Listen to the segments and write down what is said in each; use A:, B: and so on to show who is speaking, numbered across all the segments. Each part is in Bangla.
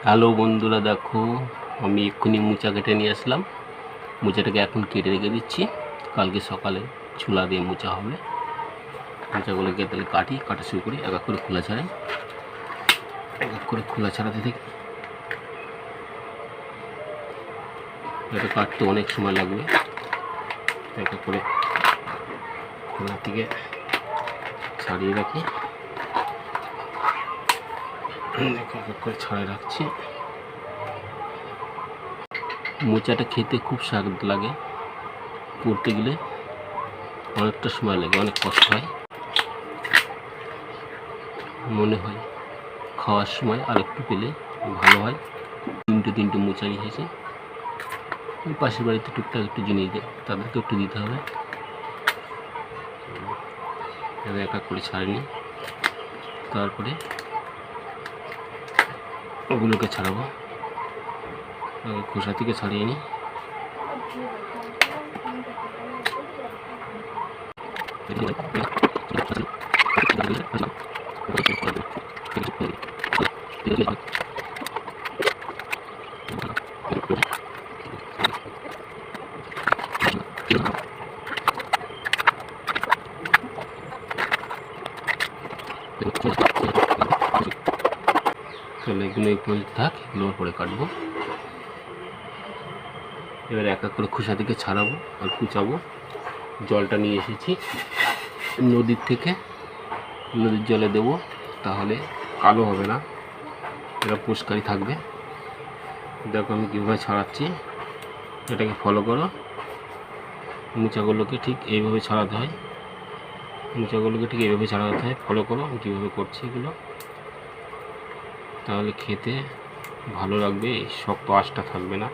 A: হ্যালো বন্ধুরা, দেখো আমি এক্ষুনি মোচা কেটে নিয়ে আসলাম। মোচাটাকে এখন কেটে রেখে দিচ্ছি, কালকে সকালে ছোলা দিয়ে মোচা হবে। মোচাগুলোকে তাহলে কাটা শুরু করি। এক এক করে খোলা ছাড়াই, এক এক করে খোলা ছাড়াতে থাকি। এটা কাটতে অনেক সময় লাগবে, এক এক করে খোলার থেকে ছাড়িয়ে রাখি। এক এক করে ছাড়িয়ে রাখছি। মোচাটা খেতে খুব স্বাদ লাগে, করতে গেলে অনেকটা সময় লাগে, অনেক কষ্ট হয়। মনে হয় খাওয়ার সময় আর একটু পেলে ভালো হয়। তিনটে মোচা এসেছে। পাশের বাড়িতে টুকটাক একটু জিনিস দেয়, তাদেরকে একটু দিতে হবে। এবার এক এক করে ছাড়িয়ে, তারপরে ওগুলোকে ছাড়াবো। খোসা থেকে ছাড়িয়ে নিই। তাহলে এগুলো একটু থাক, এগুলোর পরে কাটবো। এবার এক এক করে খোসা থেকে ছাড়াবো আর কুচাবো। জলটা নিয়ে এসেছি নদীর থেকে, নদীর জলে দেবো, তাহলে কালো হবে না, এটা পরিষ্কারই থাকবে। দেখো আমি কীভাবে ছাড়াচ্ছি, এটাকে ফলো করো। মোচাগুলোকে ঠিক এইভাবে ছাড়াতে হয়, ফলো করো আমি কীভাবে করছি এগুলো, তাহলে খেতে ভালো লাগবে, শক্ত আঁশটা থাকবে না,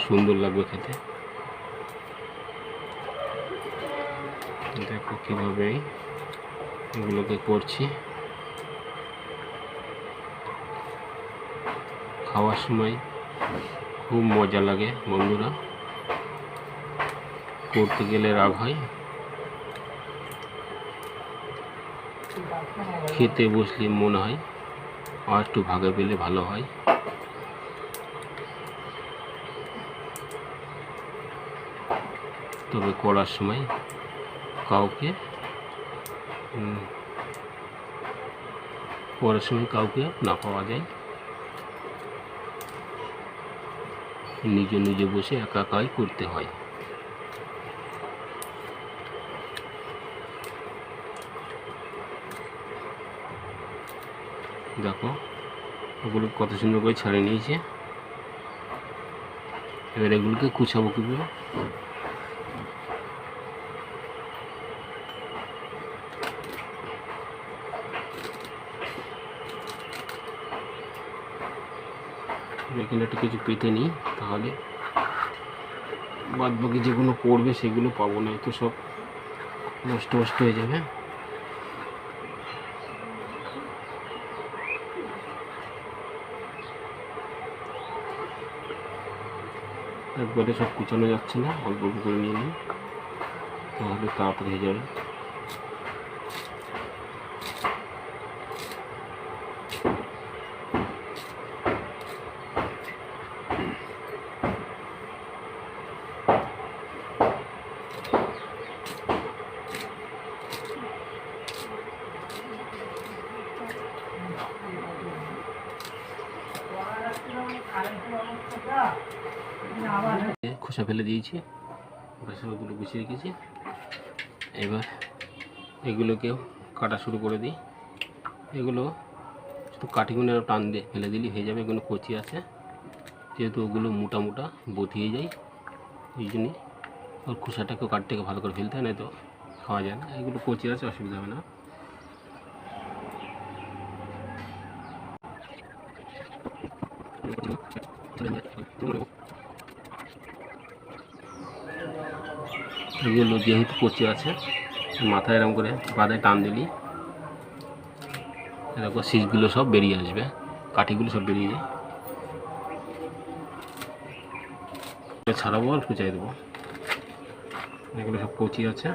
A: সুন্দর লাগবে খেতে। দেখো কীভাবে এগুলোকে করছি। খাওয়ার সময় খুব মজা লাগে বন্ধুরা, করতে গেলে রাগ হয়, খেতে বসলে মনে হয় আর একটু ভাগে পেলে ভালো হয়। তবে করার সময় কাউকে না পাওয়া যায়, নিজে বসে একাই করতে হয়। দেখো ওগুলো কত সুন্দর করে ছাড়িয়ে নিয়েছে। এবার এগুলোকে কুচাবো কীভাবে, এখানে একটু কিছু পেতে নিই, তাহলে বাদ বাকি যেগুলো পড়বে সেগুলো পাবো না, তো সব নষ্ট হয়ে যাবে। একবারে সব কুচানো যাচ্ছে না, অল্প অল্প করে নিয়ে নিই, তাহলে তাড়াতাড়ি হয়ে যাবে। খোসা ফেলে দিয়েছি, ওগুলো গুছিয়ে রেখেছি। এবার এগুলোকেও কাটা শুরু করে দিই। এগুলো শুধু কাটিগুলো টান দিয়ে ফেলে দিলেই হয়ে যাবে। এগুলো কচি আছে, যেহেতু ওগুলো মোটা বথিয়ে যায়, এই জন্যই ওর খোসাটাকেও কাঠটাকে ভালো করে ফেলতে হয়, নয়তো খাওয়া যায় না। এগুলো কচি আছে, অসুবিধা হবে না। এগুলো যেহেতু কচি আছে, মাথায় এরকম করে বাদায় টান দিলি এরকম শীষগুলো সব বেরিয়ে আসবে, কাঠিগুলো সব বেরিয়ে যায়। ছাড়াবো আর কুচাই দেবো। এগুলো সব কচি আছে।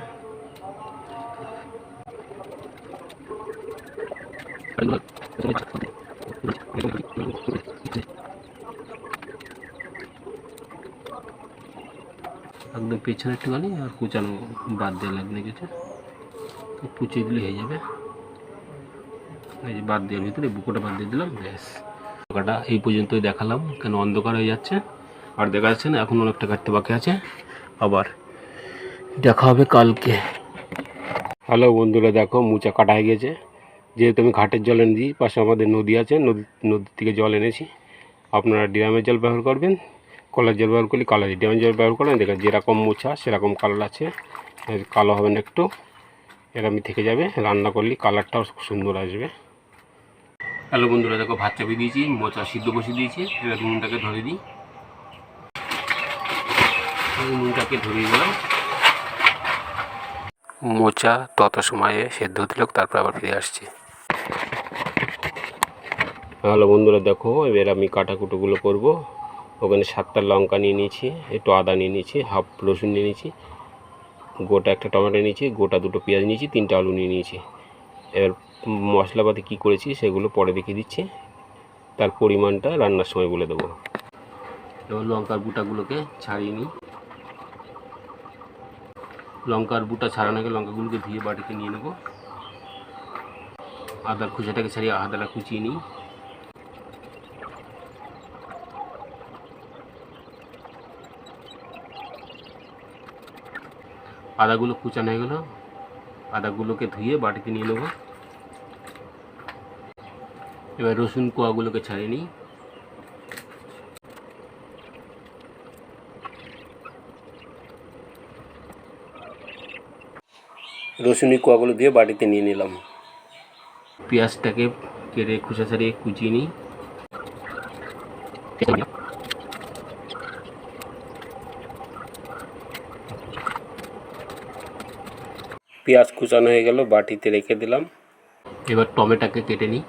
A: একদম পেছনে একটুখানি আর কুচানো বাদ দেওয়া লাগবে কিছু, কুচিয়ে দিলে হয়ে যাবে। এই যে বাদ দেওয়ার ভিতরে বুকোটা বাদ দিয়ে দিলাম, ব্যাস। পোকাটা এই পর্যন্তই দেখালাম, কেন অন্ধকার হয়ে যাচ্ছে আর দেখা যাচ্ছে না, এখন অনেকটা কাটতে বাকি আছে। আবার দেখা হবে কালকে। হ্যালো বন্ধুরা, দেখো মোচা কাটা হয়ে গেছে। যেহেতু আমি ঘাটের জল এনে দিই, পাশে আমাদের নদী আছে, নদীর থেকে জল এনেছি। আপনারা ড্রামের জল ব্যবহার করবেন, কলার জল ব্যবহার করলে কালার, ড্রামের জল ব্যবহার করেন দেখেন যেরকম মোচা সেরকম কালার আছে, কালো হবে না একটু, এরকমই থেকে যাবে। রান্না করলে কালারটাও সুন্দর আসবে। হ্যালো বন্ধুরা, দেখো ভাত চাপিয়ে দিয়েছি, মোচা সিদ্ধ বসিয়ে দিয়েছি। এবার নুনটাকে ধরে দিই, নুনটাকে ধরিয়ে দিলাম। মোচা তত সময়ে সেদ্ধ হতে লোক, তারপর আবার ফিরে আসছি। হ্যালো বন্ধুরা, দেখো এবার আমি কাটাকুটোগুলো করব। ওখানে 7টা লঙ্কা নিয়ে নিয়েছি, একটু আদা নিয়ে নিয়েছি, হাফ রসুন নিয়ে নিয়েছি, গোটা একটা টমেটো নিয়েছি, গোটা 2টো পেঁয়াজ নিয়েছি, 3টে আলু নিয়ে নিয়েছি। এবার মশলাপাতি কী করেছি সেগুলো পরে দেখিয়ে দিচ্ছি, তার পরিমাণটা রান্নার সময় বলে দেবো। এবার লঙ্কার বুটাগুলোকে ছাড়িয়ে নিই। লঙ্কার বুটা ছাড়ানো গেলে লঙ্কাগুলোকে ধুয়ে বাটিতে নিয়ে নেব। আদার খোসাটাকে ছাড়িয়ে আদাটা কুচিয়ে নিই। আদাগুলো কুচানো হয়ে গেল, আদাগুলোকে ধুয়ে বাটিতে নিয়ে নেব। এবার রসুন কোয়াগুলোকে ছাড়িয়ে নিই। রসুনের কোয়াগুলো দিয়ে বাটিতে নিয়ে নিলাম। পেঁয়াজটাকে কেটে খোসা ছাড়িয়ে কুচিয়ে নিই। পেঁয়াজ কুচানো হয়ে গেল, বাটিতে রেখে দিলাম। এবার টমেটোকে কেটে নিই।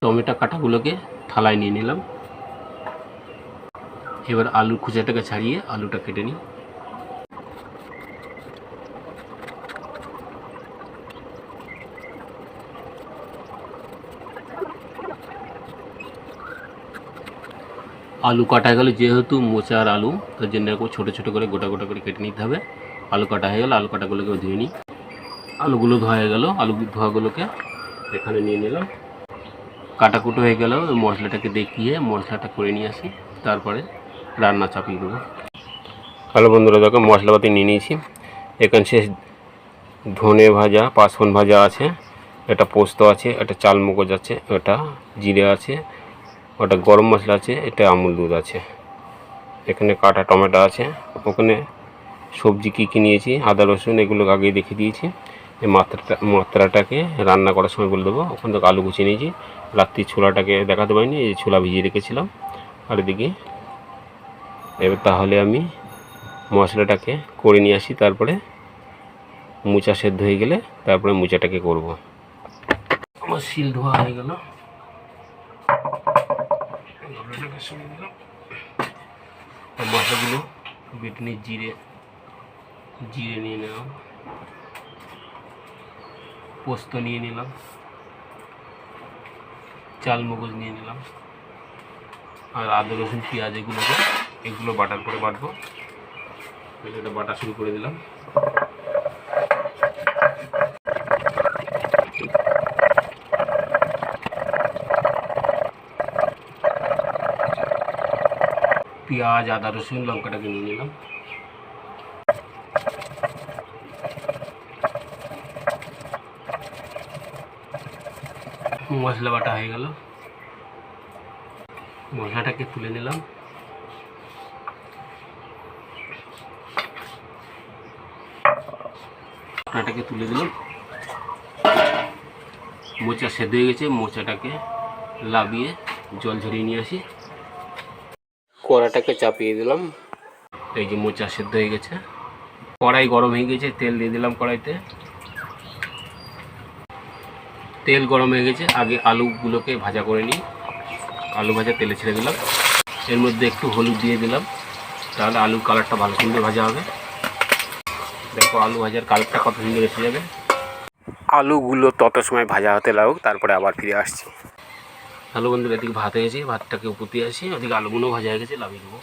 A: টমেটো কাটাগুলোকে থালায় নিয়ে নিলাম। এবার আলুর খোসাটাকে ছাড়িয়ে আলুটা কেটে নিই। আলু কাটা গেলে, যেহেতু মোচার আলু, তার জন্য এরকম ছোটো ছোটো করে গোটা গোটা করে কেটে নিতে হবে। আলু কাটা হয়ে গেল, আলু কাটাগুলোকে ধুয়ে নিই। আলুগুলো ধোয়া হয়ে গেল, আলু ধোয়াগুলোকে এখানে নিয়ে নিলাম। কাটাকুটো হয়ে গেল, মশলাটাকে দেখিয়ে মশলাটা করে নিয়ে আসি, তারপরে রান্না চাপিয়ে দেবো। হ্যালো বন্ধুরা, দেখো মশলাপাতি নিয়ে নিয়েছি। এখানে শেষ ধনে ভাজা, পাঁচফোড়ন ভাজা আছে, এটা পোস্ত আছে, এটা চাল মগজ আছে, এটা জিরে আছে, ওটা গরম মশলা আছে, এটা আমুল দুধ আছে, এখানে কাটা টমেটো আছে। ওখানে সবজি কী কী নিয়েছি, আদা রসুন এগুলো আগেই দেখিয়ে দিয়েছি। এই মাত্রাটাকে রান্না করার সময় বলে দেবো। ওখান থেকে আলু কুচিয়ে নিয়েছি, রাত্রি ছোলাটাকে দেখাতে পারিনি, এই ছোলা ভিজিয়ে রেখেছিলাম। আর এদিকে এবার তাহলে আমি মশলাটাকে করে নিয়ে আসি, তারপরে মোচা সেদ্ধ হয়ে গেলে তারপরে মোচাটাকে করব। আমার শিল ধোয়া হয়ে গেল, মশলাগুলো বেটে নিয়ে জিরে নিয়ে নিলাম, পোস্ত নিয়ে নিলাম, চাল মগজ নিয়ে নিলাম, আর আদা রসুন পেঁয়াজ এগুলো বাটার করে বাটবো। এটা বাটা শুরু করে দিলাম। পেঁয়াজ আদা রসুন লঙ্কাটাকে নিয়ে নিলাম। মশলা বাটা হয়ে গেল, মশলাটাকে তুলে নিলাম। মশলাটাকে তুলে দিলাম। মোচা সেদ্ধ হয়ে গেছে, মোচাটাকে লাবিয়ে জল ঝরিয়ে নিয়ে আসি। কড়াটাকে চাপিয়ে দিলাম। এই যে মোচা সেদ্ধ হয়ে গেছে, কড়াই গরম হয়ে গেছে, তেল দিয়ে দিলাম কড়াইতে। তেল গরম হয়ে গেছে, আগে আলুগুলোকে ভাজা করে নিই। আলু ভাজা তেলে ছেড়ে দিলাম, এর মধ্যে একটু হলুদ দিয়ে দিলাম, তাহলে আলুর কালারটা ভালো সুন্দর ভাজা হবে। দেখো আলু ভাজার কালারটা কত সুন্দর এসে যাবে। আলুগুলো তত সময় ভাজা হতে লাগুক, তারপরে আবার ফিরে আসছি। হ্যালো বন্ধুরা, এদিকে ভাত হয়ে গেছে, ভাতটাকে উপর দিয়ে আসি, ওদিকে আলুগুলো ভাজা হয়ে গেছে, লাভিয়ে দেবো।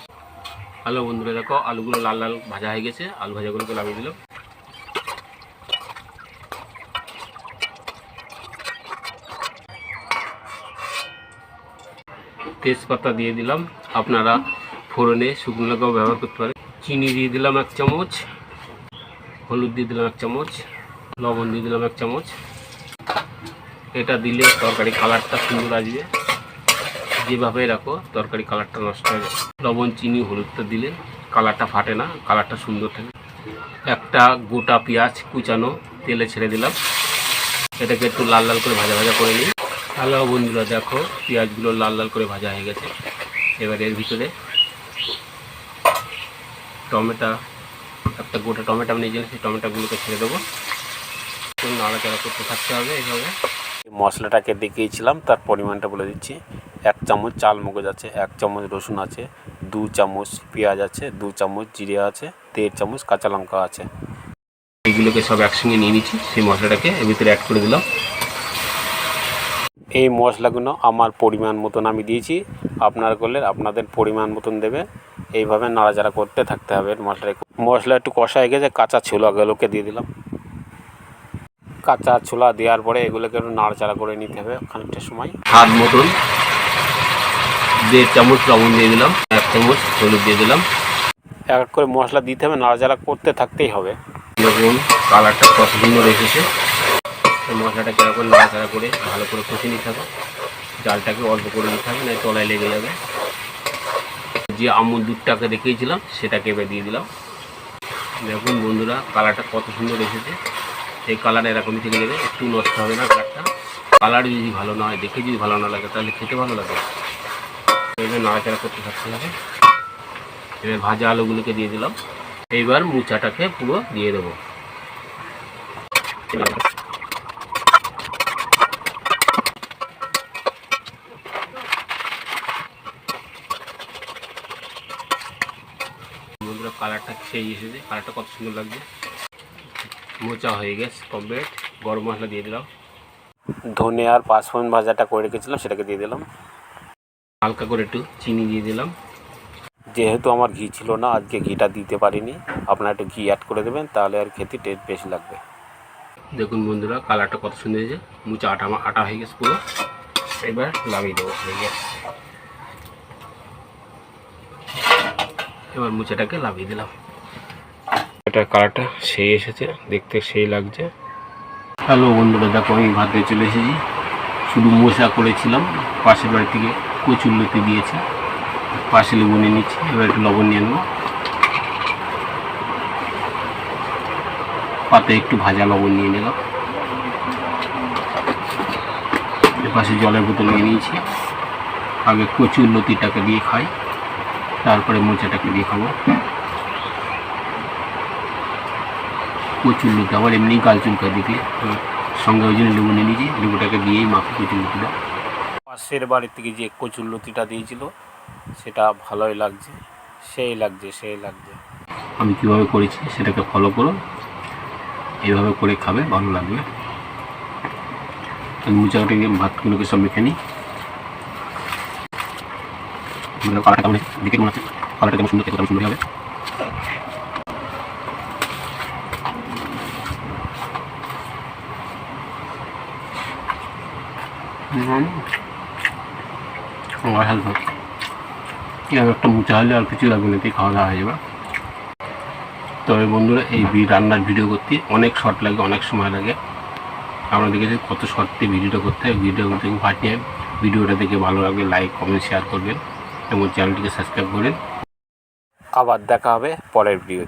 A: হ্যালো বন্ধুরা, দেখো আলুগুলো লাল লাল ভাজা হয়ে গেছে, আলু ভাজাগুলোকে লাভিয়ে দিলাম। তেজপাতা দিয়ে দিলাম, আপনারা ফোড়নে শুকনো লঙ্কাও ব্যবহার করতে পারেন। চিনি দিয়ে দিলাম 1 চামচ, হলুদ দিয়ে দিলাম 1 চামচ, লবণ দিয়ে দিলাম 1 চামচ। এটা দিলে তরকারি কালারটা সুন্দর আসবে, যেভাবে রাখো তরকারি কালারটা নষ্ট হয়ে যাবে। লবণ চিনি হলুদটা দিলে কালারটা ফাটে না, কালারটা সুন্দর থাকে। একটা গোটা পেঁয়াজ কুচানো তেলে ছেড়ে দিলাম, এটাকে একটু লাল লাল করে ভাজা ভাজা করে নিই। হ্যালো বন্ধুরা, দেখো পেঁয়াজগুলো লাল লাল করে ভাজা হয়ে গেছে। এবার এর ভিতরে টমেটো, একটা গোটা টমেটো আমি নিয়ে সেই টমেটোগুলোকে ছেড়ে দেবো। নাড়াচাড়া করতে থাকতে হবে এইভাবে। মশলাটাকে দেখিয়েছিলাম, তার পরিমাণটা বলে দিচ্ছি। 1 চামচ চাল মগজ আছে, 1 চামচ রসুন আছে, 2 চামচ পেঁয়াজ আছে, 2 চামচ জিরে আছে, 1.5 চামচ কাঁচা লঙ্কা আছে। এইগুলোকে সব একসঙ্গে নিয়ে নিচ্ছি, সেই মশলাটাকে এর ভিতরে অ্যাড করে দিলাম। এই মশলাগুলো আমার পরিমাণ মতন আমি দিয়েছি, আপনারা করলে আপনাদের পরিমাণ মতন দেবে। এইভাবে নাড়াচাড়া করতে থাকতে হবে। মশলা একটু কষা হয়ে গেছে, কাঁচা ছোলাগুলোকে দিয়ে দিলাম। কাঁচা ছোলা দেওয়ার পরে এগুলোকে একটু নাড়াচাড়া করে নিতে হবে খানিকটা সময়। হাত মতন 1.5 চামচ লবণ দিয়ে দিলাম, 1 চামচ হলুদ দিয়ে দিলাম। এক এক করে মশলা দিতে হবে, নাড়াচাড়া করতে থাকতেই হবে। দেখুন কালারটা কত সুন্দর এসেছে। মশলাটা কীরকম নাড়াচাড়া করে ভালো করে কষে নিতে হবে। জালটাকে অল্প করে নিতে হবে, নয় তলায় লেগে যাবে। যে আমুল দুধটাকে দেখিয়েছিলাম সেটাকে এবার দিয়ে দিলাম। দেখুন বন্ধুরা কালারটা কত সুন্দর এসেছে। এই কালার এরকমই থেকে যাবে, একটু নষ্ট হবে না কালারটা। কালার যদি ভালো না হয়, দেখে যদি ভালো না লাগে তাহলে খেতে ভালো লাগে। এবার নাড়াচাড়া করতে থাকতে হবে। এবার ভাজা আলুগুলোকে দিয়ে দিলাম। এইবার মুচাটাকে পুরো দিয়ে দেবো। বন্ধুরা কালারটা সেই এসেছে, কালারটা কত সুন্দর লাগছে। মোচা হয়ে গেছে কমপ্লিট। গরম মশলা দিয়ে দিলাম, ধনে আর পাঁচফোড়ন ভাজাটা করে রেখেছিলাম সেটাকে দিয়ে দিলাম। হালকা করে একটু চিনি দিয়ে দিলাম। যেহেতু আমার ঘি ছিল না, আজকে ঘিটা দিতে পারিনি, আপনারা একটু ঘি অ্যাড করে দেবেন, তাহলে আর খেতে টেস্ট বেশি লাগবে। দেখুন বন্ধুরা কালারটা কত সুন্দর হয়েছে। মোচা আটা হয়ে গেছে পুরো। এবার লাভিয়ে দেবো, হয়ে গেছে। এবার মোচাটাকে লাভিয়ে দিলাম। এটার কালারটা সেই এসেছে, দেখতে সেই লাগছে। হ্যালো বন্ধুরা, দেখো আমি ভাত দিয়ে চলে এসেছি। শুধু মোচা করেছিলাম, পাশের বাড়ি থেকে কচুরলতি দিয়েছে, পাশে লেবু নিয়ে নিচ্ছি। এবার একটু লবণ নিয়ে নেবো, পাতে একটু ভাজা লবণ নিয়ে নিলাম। এপাশে জলের বোতল নিয়ে নিয়েছি। আগে কচুরলতিটাকে দিয়ে খাই, তারপরে মোচাটাকে দিয়ে খাবো। কচুরলতি আবার এমনি গাল চুলকা দিতে, সঙ্গে ওই জন্য লেবু নিয়ে নিয়েছি। লেবুটাকে দিয়েই মাখি কচুরলতিটা। পাশের বাড়ির থেকে যে কচুরলতিটা দিয়েছিল সেটা ভালোই লাগছে, সেই লাগছে। আমি কীভাবে করেছি সেটাকে ফলো করো, এইভাবে করে খাবে, ভালো লাগবে। মোচাটাকে ভাতগুলোকে সব মেখে নিই। কালারটা দেখে মনে হচ্ছে কালারটা কেমন সুন্দর, খেতে কেমন সুন্দর হবে। একটা মোচা হলে আর কিছু লাগবে না, খাওয়া দাওয়া হয়ে যাবে। তবে বন্ধুরা এই রান্নার ভিডিও করতে অনেক শর্ট লাগে, অনেক সময় লাগে। আমরা দেখেছি কত শর্টে ভিডিওটা করতে হয়। ভিডিও থেকে পাঠিয়ে ভিডিওটা দেখে ভালো লাগলে লাইক কমেন্ট শেয়ার করবেন এবং চ্যানেলটিকে সাবস্ক্রাইব করবেন। আবার দেখা হবে পরের ভিডিও।